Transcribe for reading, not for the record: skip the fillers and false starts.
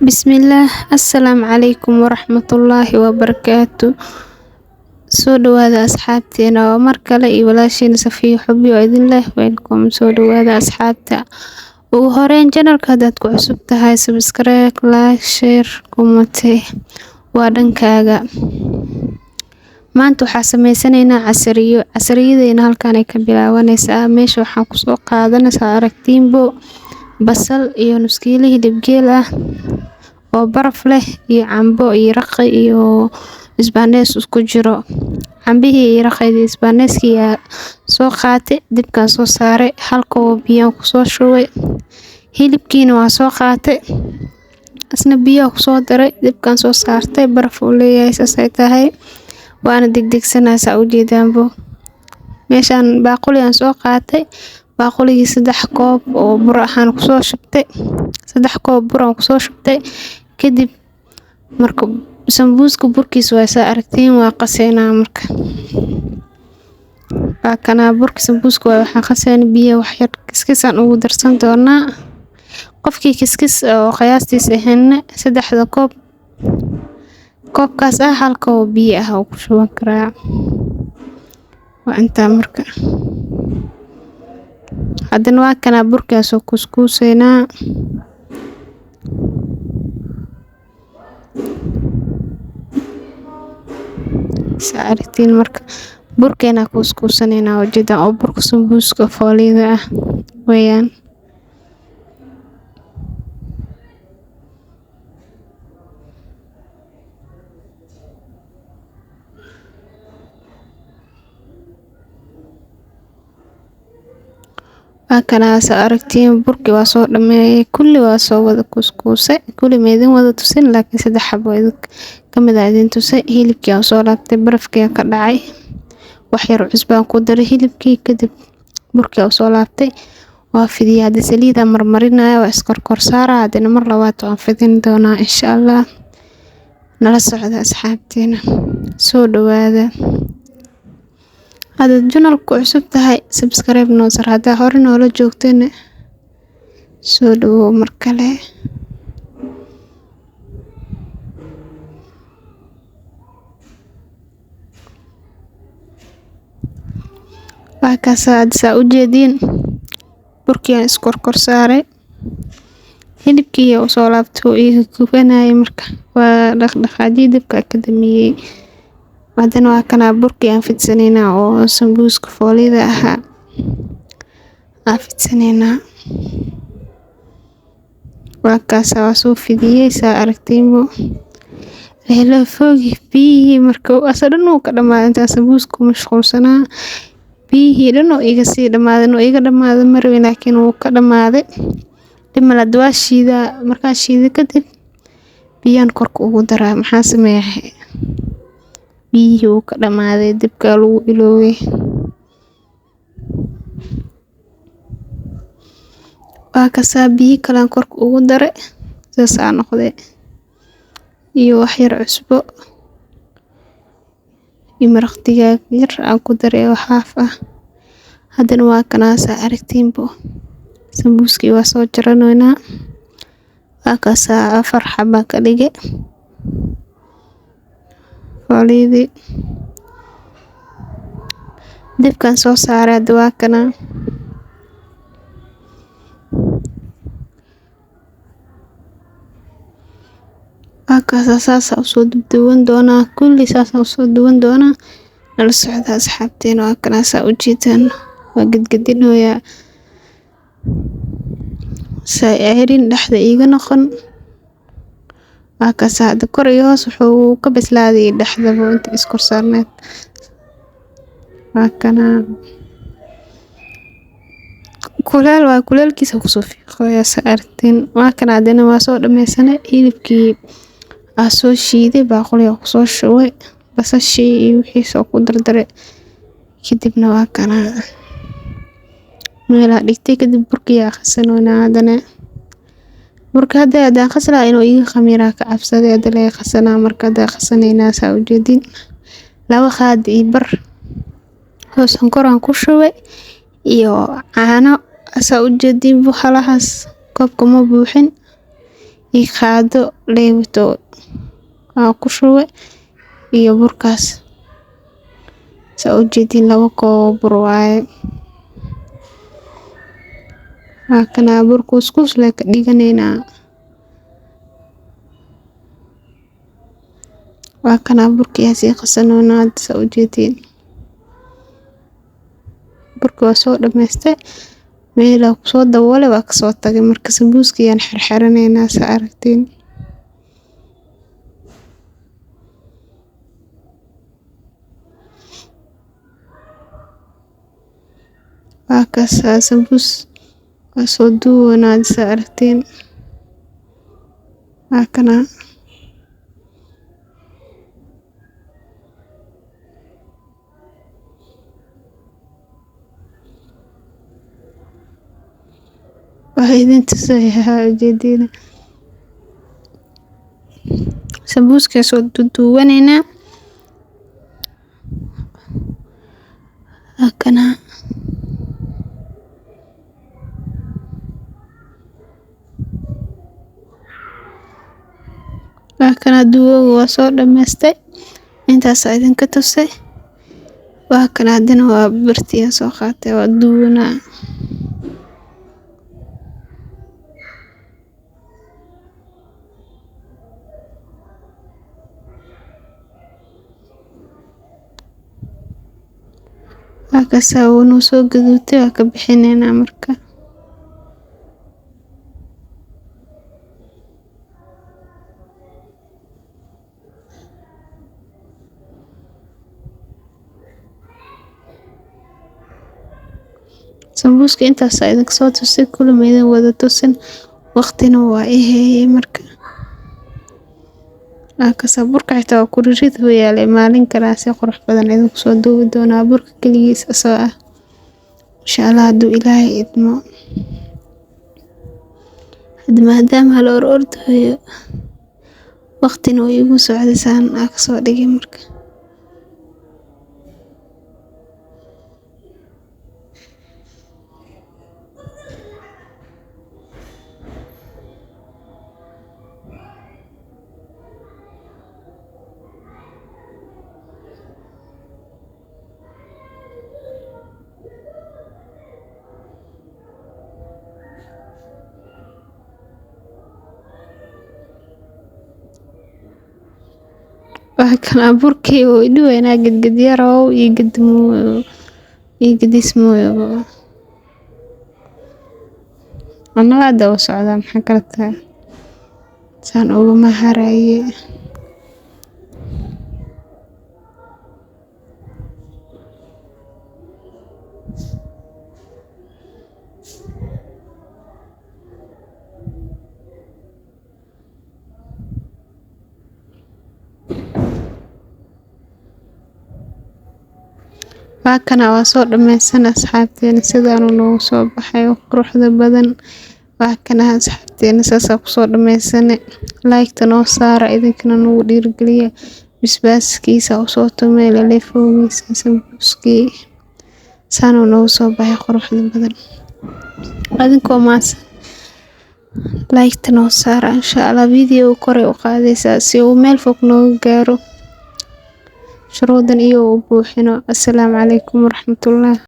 Bismillah, Assalaamu calaykum waraxmatullaahi wabarakaatu. Soo dhawaada asxaabteena waa mar kale iyo walaashiina Safiyo Xubi oo idin leh welcome. Soo dhawaada asxaabta. Ugu horeyn channelka hadaad ku cusub tahay subscribe, like, share, comment waa dhankaaga. Maanta waxaa sameysanaynaa casariyadeena halkaan ay ka bilaabanaysaa. Meesha waxaan ku soo qaadanaysaa aragtiinbo basal iyo nus kiilo hilib geel ah oo baraf leh iyo cambo iyo raqay iyo isbaaneys isku jiro. Cambihii iyo raqaydii isbaaneyskii ayaa soo qaatay, dibkaan soo saaray, halka oo biyo ku soo shubay. Hilibkiina waa soo qaatay, isna biyo ku soo daray, dibkaan soo saartay, baraf uu leeyahay saas ay tahay. Waana degdegsanaysaa u jeedaanbo. Meeshaan baaquli aan soo qaatay, baaquligii 3 koob oo bur ahaan ku soo shubtay. 3 koob bur aan ku soo shubtay. Kadib marka sambuuska burkiisa waa saa aragtiin waa qaseynaa marka. Waa kana burka sambuuska waxaan qaseyn biyo wax yar kiskis aan ugu darsan doonaa. Qofkii kiskis oo qiyaastiisa ahayn 3 koob koobkaas ah halka oo biyo ah oo ku shuban karaa. Waa inta marka. Haddana waa kana burkaas oo kuskuuseynaa. Saartiin marka burkeena kuskuusanayna oo jeeda oo burka sambuuska foolida ah weeyaan. Kana aragtiin burki waa soo dhameeyay kulli waa soo wada kuskuusay kulli meedin wada tusin laakiin 3 xabo kamid ah idin tusay. Hilibkii aan soo laabtay barafkii ka dhacay wax yar cusbaan ku daray hilibkii kadib burkii aan soo laabtay waa fidiyay hada saliida marmarinaya waa iskor saara hadana mar labaad waan fidin doonaa insha Allah. Nala socda asxaabteena soo dhawaada. Hada channelka cusub tahay subscribe noo sar hada hore noola joogteen soo dhawo mar kale. Waa ka saa u jeedin burkii aan iskor saaray hilibkii oo soo laabtay iga kubanay marka waa dhaqdhaqaajii dibka ka damiyay. Hadana waa kana burkii aan fidsanayna oo sambuuska foolida ahaa aan fidsanayna. Waa ka soo fidiyay saa aragtiinbo leelo fogi biyi marka asadan uu ka dhamaado inta sambuuska mashquulsanaa biyi dhan oo iga sii dhamaado iga dhamaado marway laakiin uu ka dhamaaday. Dhimala duwaashiida markaa shiida kadib biyaan korka ugu daraa maxaa sameeyay biyi uu ka dhamaaday dibka lagu ilooway. Waa ka biyi kala korka ugu daray saas aan noqday iyo wax yar cusbo iyo maraq digaag yar aan ku daray oo haaf ah. Hadana waa kana saa aragtiinbo sambuuskii waa soo jaranaynaa. Waa ka 4 xabo ka dhigay foolidii dibkaan soo saaray waa kana saasa u soo duwan doona kulli saasa u soo duwan doona. Nala socda asxaabteena waa kana saa u jeedaan waa gadgadinooya saacirin dhaxda iga noqon. Waa ka saada kor iyo hoos wuxuu ka bislaaday dhaxda inta iskor saarneed. Waa kana kuleelkiisa ku soo fiiqay saartiin. Waa kana hadana waa soo dhameysanay hilibkii aan soo shiiday baaquli ku soo shubay basashii iyo wixii soo ku dardaray kadibna waa kana meel dhigtay kadib burkii aan qasanoona. Hadana burka hadaan qaslaa inuu iga khamiira ka cabsaday hada la qasanaa marka hada qasanayna saa u jeedin 2 qaad iyo bar oo sonkor aan ku shubay iyo caano saa u jeedin bu halahaas koobka ma buuxin iyo qaado leewato aan ku shubay iyo burkaas saa u jeedin 2 koob bur waaye kana burku isku ka dhiganayna waa kana burkiyaasi qasanoona saa u jeedin burku waa soo dhameystay meel ku soo daboolay waa ka soo tagay marka sambuuskiyaan xirxiranayna saa aragtiin waa ka sambuus waa soo duwanaa saa aragtiin waa kana idin tusaya ujeedina sambuuska soo duwanayna kana duwo waa soo dhameystay intaas idin ka tusay waa kana hadana waa birtiya soo qaatay waa duwana ka saawno soo gaduutay waa ka bixinayna marka sambuuska intaas idin soo tusay kulmeedan wada tusin waqtina waa ihey marka ka saburka xitaa ku ririd hoyaalay maalin kala si qurux badan idin soo duubi doona burka kaligiis asoo ah insha Allah haduu Ilaahay idmo maadaama la orordayo waqtina way igu socdaysan ka soo dhigay marka kana burkii oo idweena gadgad yaraw iyo gadismooyo anada oo socda maxaa kala tahay saan ugu maharaye kana waa soo dhameysana asxaabteena sidaan uu soo baxay quruxda badan kana asxaabteena saasa ku soo dhameysana like noo saara idinkana nagu dhiirigeliya bisbaaskiisa oo soo tumay leefowgiisa sambuuski saan uu soo baxay quruxda badan adinkoo maas like noo saara insha Allah video kore u qaadaysa si uu meel fog nooga gaaro شروطاً إيو وبوحنا. السلام عليكم ورحمة الله.